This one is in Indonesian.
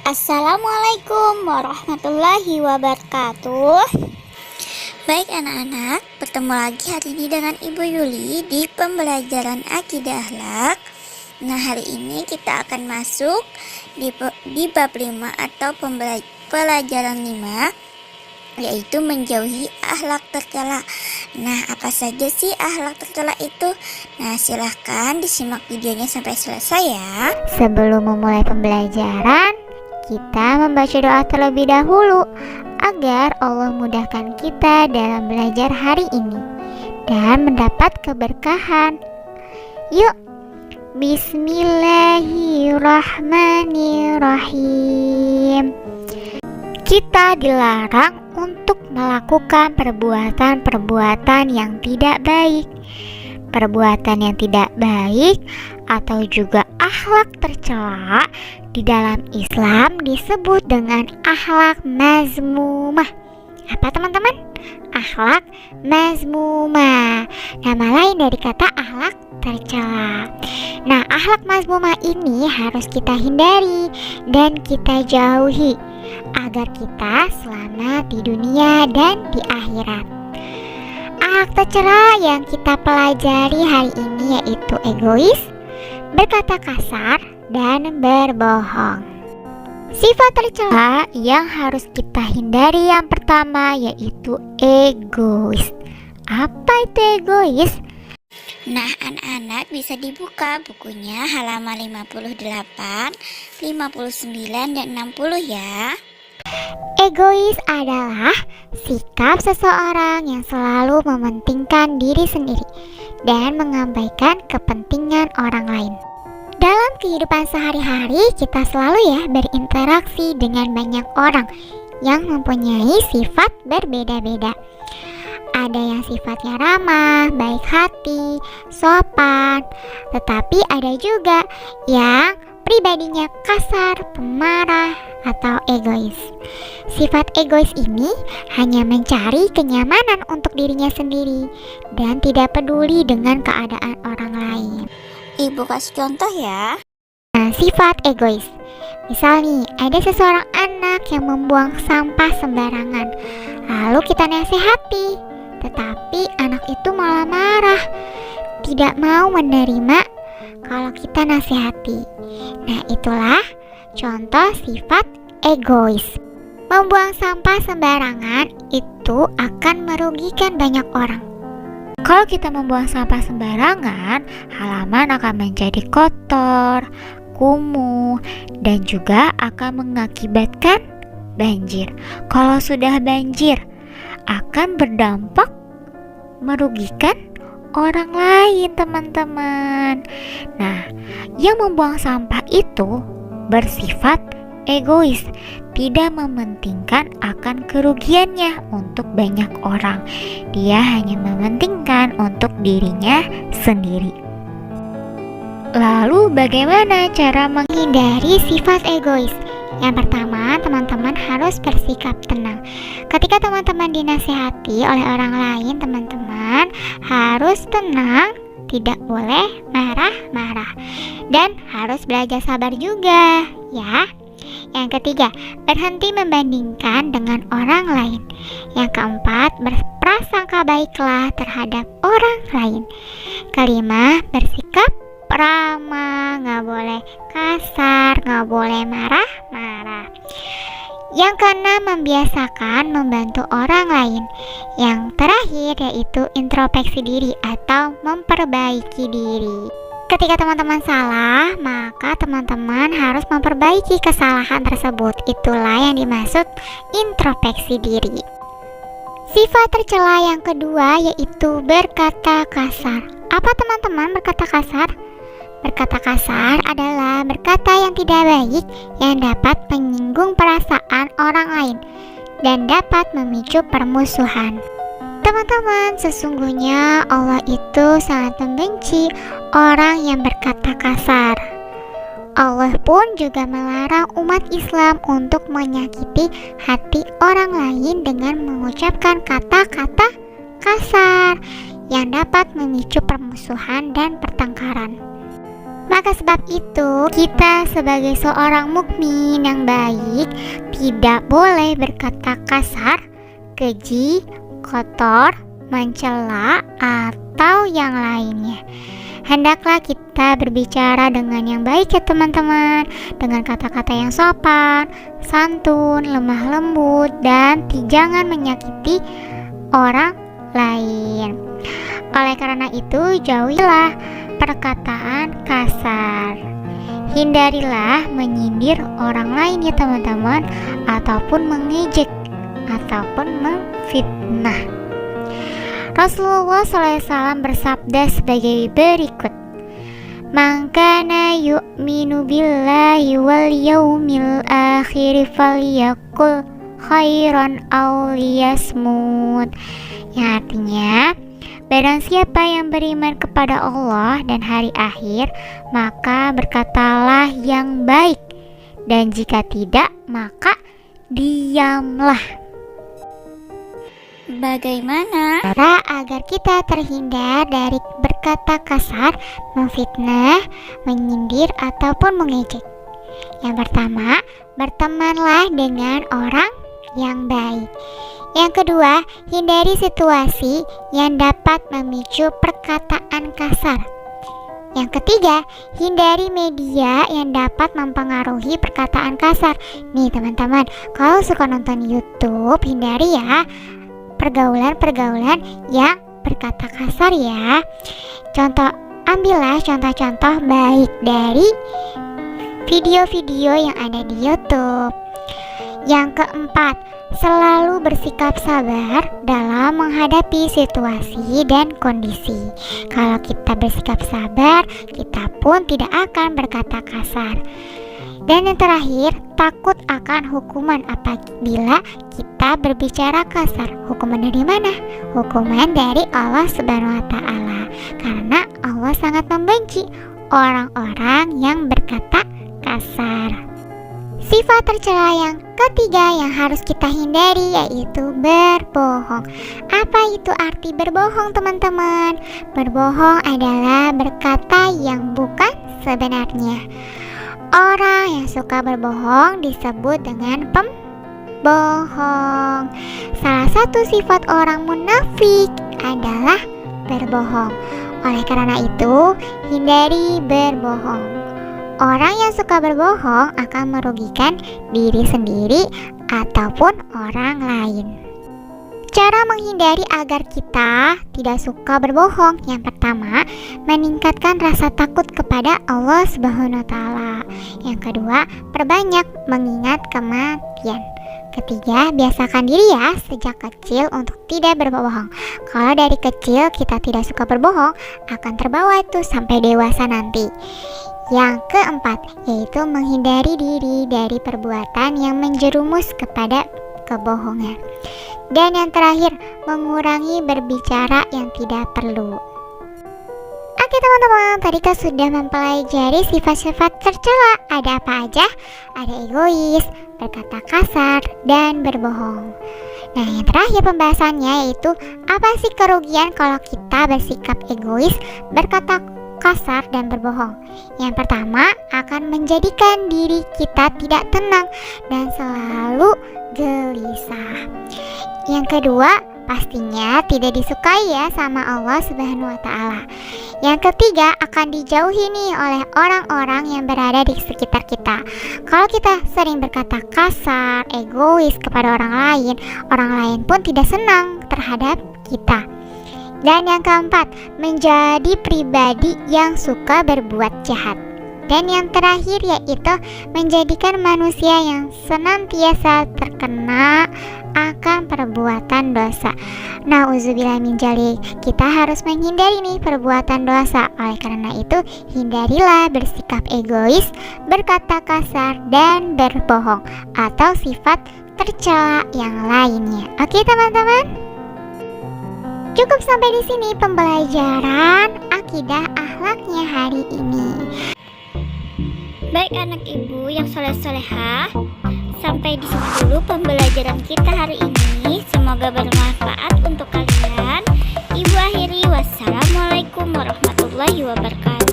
Assalamualaikum warahmatullahi wabarakatuh. Baik anak-anak, bertemu lagi hari ini dengan Ibu Yuli di pembelajaran akidah akhlak. Nah, hari ini kita akan masuk di bab 5 atau pelajaran 5, yaitu menjauhi akhlak tercela. Nah, apa saja sih akhlak tercela itu? Nah, silahkan disimak videonya sampai selesai ya. Sebelum memulai pembelajaran, kita membaca doa terlebih dahulu agar Allah mudahkan kita dalam belajar hari ini dan mendapat keberkahan. Yuk, Bismillahirrahmanirrahim. Kita dilarang untuk melakukan perbuatan-perbuatan yang tidak baik. Perbuatan yang tidak baik atau juga akhlak tercela di dalam Islam disebut dengan akhlak mazmumah. Apa teman-teman? Akhlak mazmumah. Nama lain dari kata akhlak tercela. Nah, akhlak mazmumah ini harus kita hindari dan kita jauhi agar kita selamat di dunia dan di akhirat. Akhlak tercela yang kita pelajari hari ini yaitu egois, berkata kasar, dan berbohong. Sifat tercela yang harus kita hindari yang pertama yaitu egois. Apa itu egois? Nah, anak-anak bisa dibuka bukunya halaman 58, 59, dan 60 ya. Egois adalah sikap seseorang yang selalu mementingkan diri sendiri dan mengabaikan kepentingan orang lain. Dalam kehidupan sehari-hari, kita selalu berinteraksi dengan banyak orang yang mempunyai sifat berbeda-beda. Ada yang sifatnya ramah, baik hati, sopan, tetapi ada juga yang pribadinya kasar, pemarah, atau egois. Sifat egois ini hanya mencari kenyamanan untuk dirinya sendiri dan tidak peduli dengan keadaan orang lain. Ibu kasih contoh ya. Nah, sifat egois. Misal nih, ada seseorang anak yang membuang sampah sembarangan. Lalu kita nasihati, tetapi anak itu malah marah, tidak mau menerima kalau kita nasihati. Nah, itulah contoh sifat egois. Membuang sampah sembarangan itu akan merugikan banyak orang. Kalau kita membuang sampah sembarangan, halaman akan menjadi kotor, kumuh, dan juga akan mengakibatkan banjir. Kalau sudah banjir, akan berdampak merugikan orang lain, teman-teman. Nah, yang membuang sampah itu bersifat egois, tidak mementingkan akan kerugiannya untuk banyak orang. Dia hanya mementingkan untuk dirinya sendiri. Lalu bagaimana cara menghindari sifat egois? Yang pertama, teman-teman harus bersikap tenang. Ketika teman-teman dinasihati oleh orang lain, teman-teman harus tenang, tidak boleh marah-marah, dan harus belajar sabar juga, ya. Yang ketiga, berhenti membandingkan dengan orang lain. Yang keempat, berprasangka baiklah terhadap orang lain. Kelima, bersikap ramah, nggak boleh kasar, nggak boleh marah-marah. Yang keenam, membiasakan membantu orang lain. Yang terakhir yaitu introspeksi diri atau memperbaiki diri. Ketika teman-teman salah, maka teman-teman harus memperbaiki kesalahan tersebut. Itulah yang dimaksud introspeksi diri. Sifat tercela yang kedua yaitu berkata kasar. Apa teman-teman berkata kasar? Berkata kasar adalah berkata yang tidak baik yang dapat menyinggung perasaan orang lain dan dapat memicu permusuhan. Teman-teman, sesungguhnya Allah itu sangat membenci orang yang berkata kasar. Allah pun juga melarang umat Islam untuk menyakiti hati orang lain dengan mengucapkan kata-kata kasar yang dapat memicu permusuhan dan pertengkaran. Maka sebab itu, kita sebagai seorang mukmin yang baik tidak boleh berkata kasar, keji, kotor, mencela, atau yang lainnya. Hendaklah kita berbicara dengan yang baik ya teman-teman, dengan kata-kata yang sopan, santun, lemah lembut, dan jangan menyakiti orang lain. Oleh karena itu, jauhilah perkataan kasar. Hindarilah menyindir orang lain ya teman-teman, ataupun mengejek, ataupun memfitnah. Rasulullah SAW bersabda sebagai berikut, "Man kana yu'minu billahi wal yaumil akhir falyaqul khairan aw liyasmut." Yang artinya, barang siapa yang beriman kepada Allah dan hari akhir, maka berkatalah yang baik, dan jika tidak, maka diamlah. Bagaimana Cara agar kita terhindar dari berkata kasar, memfitnah, menyindir, ataupun mengejek? Yang pertama, bertemanlah dengan orang yang baik. Yang kedua, hindari situasi yang dapat memicu perkataan kasar. Yang ketiga, hindari media yang dapat mempengaruhi perkataan kasar. Nih teman-teman, kalau suka nonton YouTube, hindari ya pergaulan-pergaulan yang berkata kasar ya. Ambillah contoh-contoh baik dari video-video yang ada di YouTube. Yang keempat, selalu bersikap sabar dalam menghadapi situasi dan kondisi. Kalau kita bersikap sabar, kita pun tidak akan berkata kasar. Dan yang terakhir, takut akan hukuman apabila kita berbicara kasar. Hukuman dari mana? Hukuman dari Allah Subhanahu wa Ta'ala. Karena Allah sangat membenci orang-orang yang berkata kasar. Sifat tercela yang ketiga yang harus kita hindari yaitu berbohong. Apa itu arti berbohong, teman-teman? Berbohong adalah berkata yang bukan sebenarnya. Orang yang suka berbohong disebut dengan pembohong. Salah satu sifat orang munafik adalah berbohong. Oleh karena itu, hindari berbohong. Orang yang suka berbohong akan merugikan diri sendiri ataupun orang lain. Cara menghindari agar kita tidak suka berbohong, yang pertama, meningkatkan rasa takut kepada Allah Subhanahu wa Ta'ala. Yang kedua, perbanyak mengingat kematian. Ketiga, biasakan diri ya sejak kecil untuk tidak berbohong. Kalau dari kecil kita tidak suka berbohong, akan terbawa itu sampai dewasa nanti. Yang keempat, yaitu menghindari diri dari perbuatan yang menjerumus kepada kebohongan. Dan yang terakhir, mengurangi berbicara yang tidak perlu. Oke teman-teman, tadi kita sudah mempelajari sifat-sifat tercela. Ada apa aja? Ada egois, berkata kasar, dan berbohong. Nah, yang terakhir pembahasannya yaitu apa sih kerugian kalau kita bersikap egois, berkata kasar, dan berbohong. Yang pertama, akan menjadikan diri kita tidak tenang dan selalu gelisah. Yang kedua, pastinya tidak disukai ya sama Allah Subhanahu wa Ta'ala. Yang ketiga, akan dijauhi nih oleh orang-orang yang berada di sekitar kita. Kalau kita sering berkata kasar, egois kepada orang lain pun tidak senang terhadap kita. Dan yang keempat, menjadi pribadi yang suka berbuat jahat. Dan yang terakhir yaitu menjadikan manusia yang senantiasa terkena akan perbuatan dosa. Nauzubillah min dzalik. Kita harus menghindari nih perbuatan dosa. Oleh karena itu, hindarilah bersikap egois, berkata kasar, dan berbohong atau sifat tercela yang lainnya. Oke teman-teman? Cukup sampai di sini pembelajaran akidah akhlaknya hari ini. baik anak ibu yang soleh-solehah, sampai di sini dulu pembelajaran kita hari ini. Semoga bermanfaat untuk kalian. Ibu akhiri, wassalamualaikum warahmatullahi wabarakatuh.